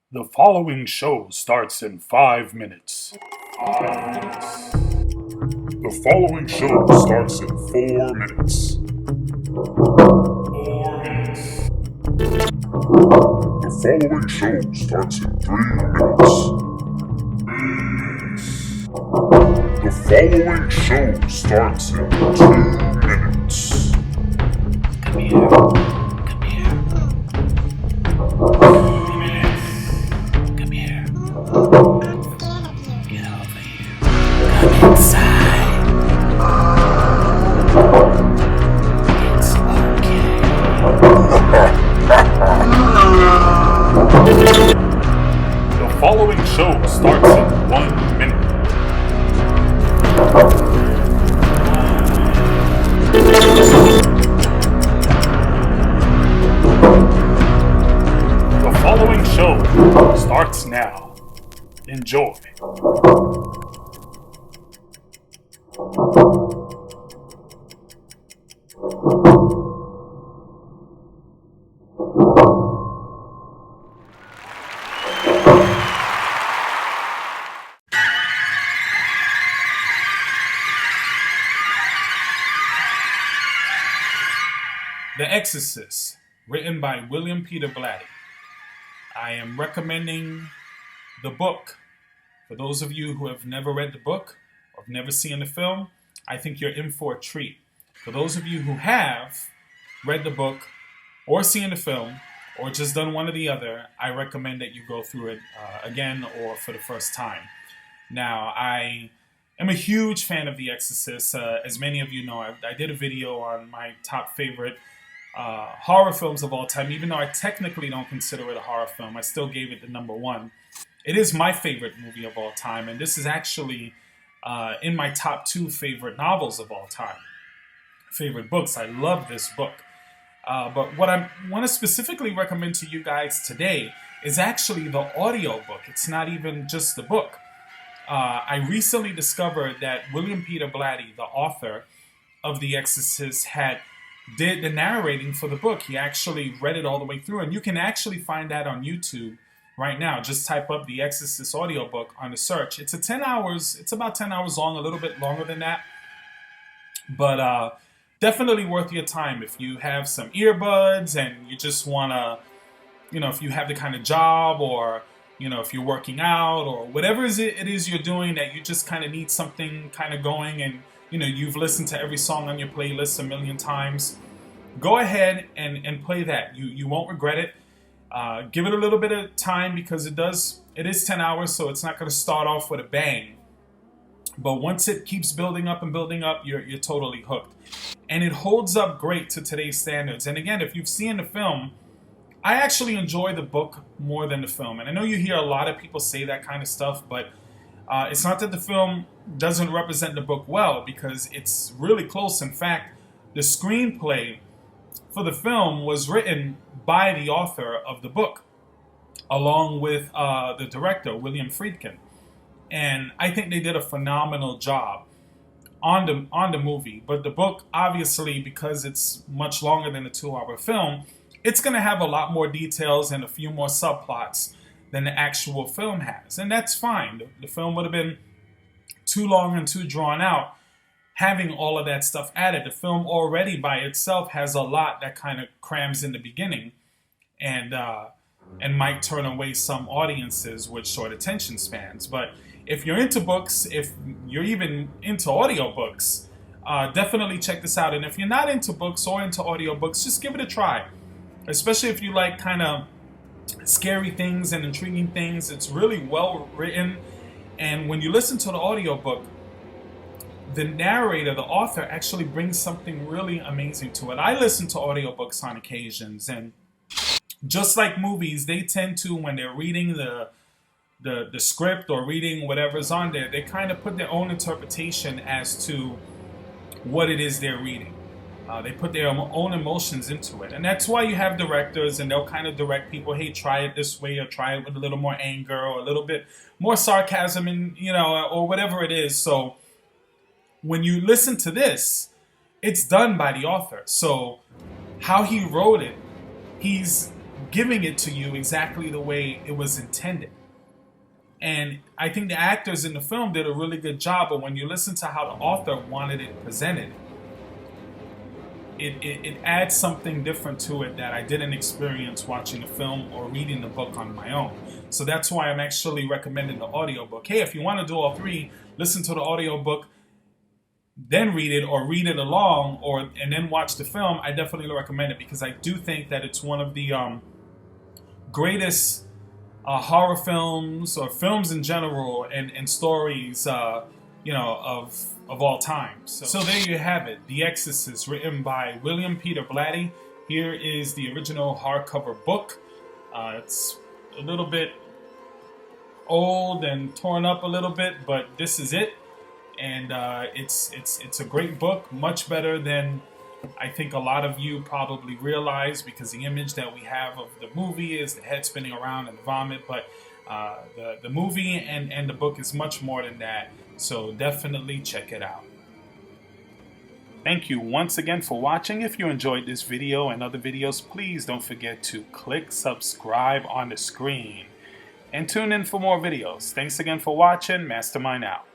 The following show starts in 5 minutes. 5 minutes. The following show starts in 4 minutes. 4 minutes. The following show starts in 3 minutes. 3 minutes. The following show starts in 2 minutes. Come here. Come here. 3 minutes. Come here. Get over here. Come inside. It's okay. The following show starts in 1 minute. The following show starts now. Enjoy. The Exorcist, written by William Peter Blatty. I am recommending the book. For those of you who have never read the book or have never seen the film, I think you're in for a treat. For those of you who have read the book or seen the film or just done one or the other, I recommend that you go through it again or for the first time. Now, I am a huge fan of The Exorcist. As many of you know, I did a video on my top favorite horror films of all time. Even though I technically don't consider it a horror film, I still gave it the number one. It is my favorite movie of all time, and this is actually in my top two favorite novels of all time. Favorite books. I love this book. But what I want to specifically recommend to you guys today is actually the audiobook. It's not even just the book. I recently discovered that William Peter Blatty, the author of The Exorcist, did the narrating for the book. He actually read it all the way through, and you can actually find that on YouTube right now. Just type up The Exorcist audiobook on the search. It's about 10 hours long, a little bit longer than that. But definitely worth your time if you have some earbuds and you just want to, if you have the kind of job or, if you're working out or whatever it is you're doing that you just kind of need something kind of going and, you've listened to every song on your playlist a million times. Go ahead and play that. You won't regret it. Give it a little bit of time because it is 10 hours, so it's not going to start off with a bang. But once it keeps building up and building up, you're totally hooked. And it holds up great to today's standards. And again, if you've seen the film, I actually enjoy the book more than the film. And I know you hear a lot of people say that kind of stuff, but it's not that the film doesn't represent the book well, because it's really close. In fact, the screenplay for the film was written by the author of the book, along with the director, William Friedkin. And I think they did a phenomenal job on the movie. But the book, obviously, because it's much longer than a 2-hour film, it's going to have a lot more details and a few more subplots than the actual film has. And that's fine. The film would have been too long and too drawn out having all of that stuff added. The film already by itself has a lot that kind of crams in the beginning and might turn away some audiences with short attention spans. But if you're into books, if you're even into audiobooks, definitely check this out. And if you're not into books or into audiobooks, just give it a try. Especially if you like kind of scary things and intriguing things. It's really well written. And when you listen to the audiobook, the narrator, the author, actually brings something really amazing to it. I listen to audiobooks on occasions, and just like movies, they tend to, when they're reading the script or reading whatever's on there, they kind of put their own interpretation as to what it is they're reading. They put their own emotions into it. And that's why you have directors, and they'll kind of direct people, hey, try it this way, or try it with a little more anger, or a little bit more sarcasm, and or whatever it is. So when you listen to this, it's done by the author. So how he wrote it, he's giving it to you exactly the way it was intended. And I think the actors in the film did a really good job, but when you listen to how the author wanted it presented, it adds something different to it that I didn't experience watching the film or reading the book on my own. So that's why I'm actually recommending the audiobook. Hey, if you want to do all three, listen to the audiobook, then read it, or read it along, and then watch the film. I definitely recommend it because I do think that it's one of the greatest horror films or films in general and stories of all time. So there you have it, The Exorcist, written by William Peter Blatty. Here is the original hardcover book. It's a little bit old and torn up a little bit, but this is it. And it's a great book, much better than I think a lot of you probably realize, because the image that we have of the movie is the head spinning around and the vomit, but the movie and the book is much more than that. So definitely check it out. Thank you once again for watching. If you enjoyed this video and other videos, please don't forget to click subscribe on the screen and tune in for more videos. Thanks again for watching. Mastermind out.